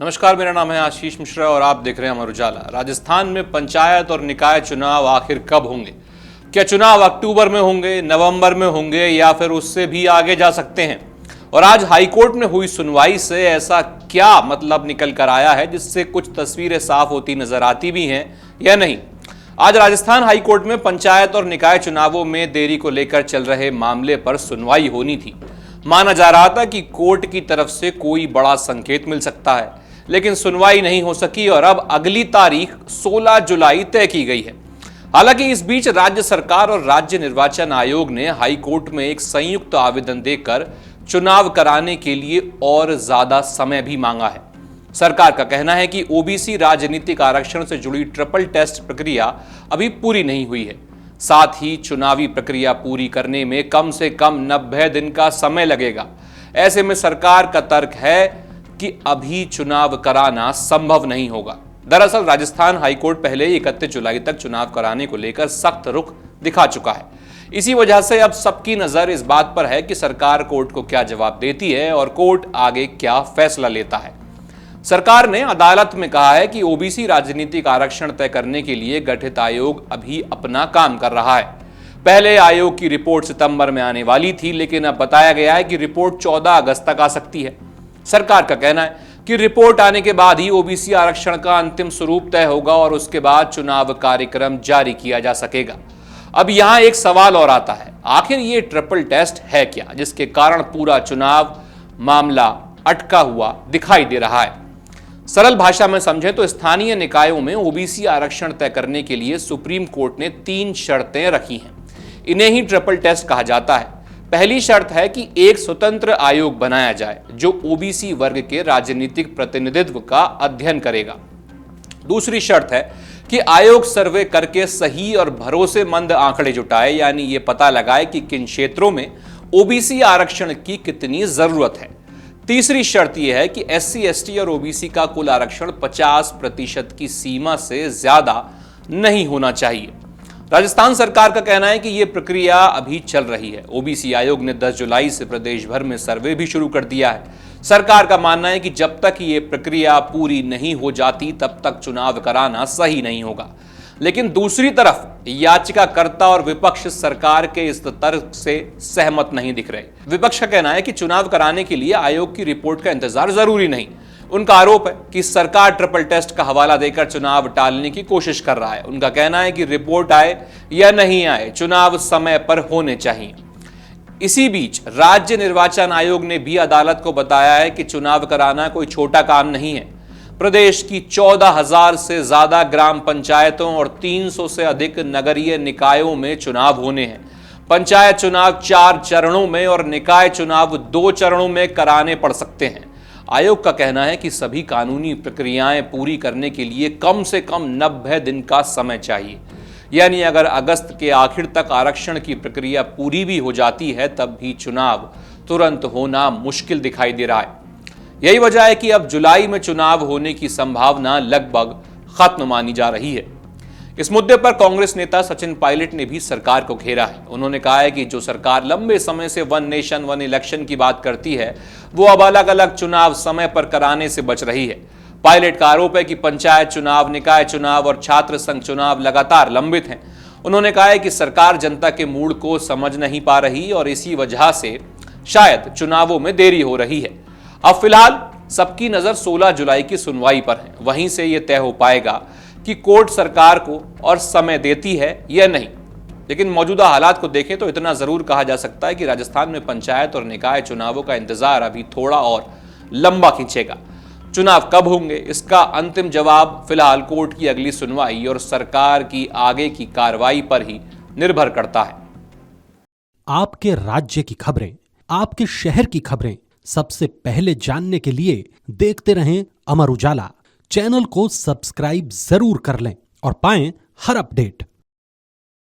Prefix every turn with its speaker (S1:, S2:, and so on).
S1: नमस्कार, मेरा नाम है आशीष मिश्रा और आप देख रहे हैं अमर उजाला। राजस्थान में पंचायत और निकाय चुनाव आखिर कब होंगे? क्या चुनाव अक्टूबर में होंगे, नवंबर में होंगे या फिर उससे भी आगे जा सकते हैं? और आज हाईकोर्ट में हुई सुनवाई से ऐसा क्या मतलब निकल कर आया है जिससे कुछ तस्वीरें साफ होती नजर आती भी हैं या नहीं? आज राजस्थान हाईकोर्ट में पंचायत और निकाय चुनावों में देरी को लेकर चल रहे मामले पर सुनवाई होनी थी। माना जा रहा था कि कोर्ट की तरफ से कोई बड़ा संकेत मिल सकता है, लेकिन सुनवाई नहीं हो सकी और अब अगली तारीख 16 जुलाई तय की गई है। हालांकि इस बीच राज्य सरकार और राज्य निर्वाचन आयोग ने हाई कोर्ट में एक संयुक्त आवेदन देकर चुनाव कराने के लिए और ज्यादा समय भी मांगा है। सरकार का कहना है कि ओबीसी राजनीतिक आरक्षण से जुड़ी ट्रिपल टेस्ट प्रक्रिया अभी पूरी नहीं हुई है। साथ ही चुनावी प्रक्रिया पूरी करने में कम से कम 90 दिन का समय लगेगा। ऐसे में सरकार का तर्क है कि अभी चुनाव कराना संभव नहीं होगा। दरअसल राजस्थान हाईकोर्ट पहले ही 31 जुलाई तक चुनाव कराने को लेकर सख्त रुख दिखा चुका है। इसी वजह से अब सबकी नजर इस बात पर है कि सरकार कोर्ट को क्या जवाब देती है और कोर्ट आगे क्या फैसला लेता है। सरकार ने अदालत में कहा है कि ओबीसी राजनीतिक आरक्षण तय करने के लिए गठित आयोग अभी अपना काम कर रहा है। पहले आयोग की रिपोर्ट सितंबर में आने वाली थी, लेकिन अब बताया गया है कि रिपोर्ट 14 अगस्त तक आ सकती है। सरकार का कहना है कि रिपोर्ट आने के बाद ही ओबीसी आरक्षण का अंतिम स्वरूप तय होगा और उसके बाद चुनाव कार्यक्रम जारी किया जा सकेगा। अब यहां एक सवाल और आता है, आखिर ये ट्रिपल टेस्ट है क्या जिसके कारण पूरा चुनाव मामला अटका हुआ दिखाई दे रहा है? सरल भाषा में समझें तो स्थानीय निकायों में ओबीसी आरक्षण तय करने के लिए सुप्रीम कोर्ट ने 3 शर्तें रखी हैं। इन्हें ही ट्रिपल टेस्ट कहा जाता है। पहली शर्त है कि एक स्वतंत्र आयोग बनाया जाए जो ओबीसी वर्ग के राजनीतिक प्रतिनिधित्व का अध्ययन करेगा। दूसरी शर्त है कि आयोग सर्वे करके सही और भरोसेमंद आंकड़े जुटाए, यानी ये पता लगाए कि किन क्षेत्रों में ओबीसी आरक्षण की कितनी जरूरत है। तीसरी शर्त यह है कि एससी, एसटी और ओबीसी का कुल आरक्षण 50% की सीमा से ज्यादा नहीं होना चाहिए। राजस्थान सरकार का कहना है कि यह प्रक्रिया अभी चल रही है। ओबीसी आयोग ने 10 जुलाई से प्रदेश भर में सर्वे भी शुरू कर दिया है। सरकार का मानना है कि जब तक ये प्रक्रिया पूरी नहीं हो जाती तब तक चुनाव कराना सही नहीं होगा। लेकिन दूसरी तरफ याचिकाकर्ता और विपक्ष सरकार के इस तर्क से सहमत नहीं दिख रहे। विपक्ष का कहना है कि चुनाव कराने के लिए आयोग की रिपोर्ट का इंतजार जरूरी नहीं। उनका आरोप है कि सरकार ट्रिपल टेस्ट का हवाला देकर चुनाव टालने की कोशिश कर रहा है। उनका कहना है कि रिपोर्ट आए या नहीं आए, चुनाव समय पर होने चाहिए। इसी बीच राज्य निर्वाचन आयोग ने भी अदालत को बताया है कि चुनाव कराना कोई छोटा काम नहीं है। प्रदेश की 14,000 से ज्यादा ग्राम पंचायतों और 300 से अधिक नगरीय निकायों में चुनाव होने हैं। पंचायत चुनाव 4 चरणों में और निकाय चुनाव 2 चरणों में कराने पड़ सकते हैं। आयोग का कहना है कि सभी कानूनी प्रक्रियाएं पूरी करने के लिए कम से कम 90 दिन का समय चाहिए। यानी अगर अगस्त के आखिर तक आरक्षण की प्रक्रिया पूरी भी हो जाती है तब भी चुनाव तुरंत होना मुश्किल दिखाई दे रहा है। यही वजह है कि अब जुलाई में चुनाव होने की संभावना लगभग खत्म मानी जा रही है। इस मुद्दे पर कांग्रेस नेता सचिन पायलट ने भी सरकार को घेरा है। उन्होंने कहा है कि जो सरकार लंबे समय से वन नेशन वन इलेक्शन की बात करती है वो अब अलग अलग चुनाव समय पर कराने से बच रही है। पायलट का आरोप है कि पंचायत चुनाव, निकाय चुनाव और छात्र संघ चुनाव लगातार लंबित हैं। उन्होंने कहा है कि सरकार जनता के मूड को समझ नहीं पा रही और इसी वजह से शायद चुनावों में देरी हो रही है। अब फिलहाल सबकी नजर 16 जुलाई की सुनवाई पर है। वहीं से यह तय हो पाएगा कि कोर्ट सरकार को और समय देती है या नहीं। लेकिन मौजूदा हालात को देखें तो इतना जरूर कहा जा सकता है कि राजस्थान में पंचायत और निकाय चुनावों का इंतजार अभी थोड़ा और लंबा खींचेगा। चुनाव कब होंगे इसका अंतिम जवाब फिलहाल कोर्ट की अगली सुनवाई और सरकार की आगे की कार्रवाई पर ही निर्भर करता है।
S2: आपके राज्य की खबरें, आपके शहर की खबरें सबसे पहले जानने के लिए देखते रहें अमर उजाला। चैनल को सब्सक्राइब जरूर कर लें और पाएं हर अपडेट।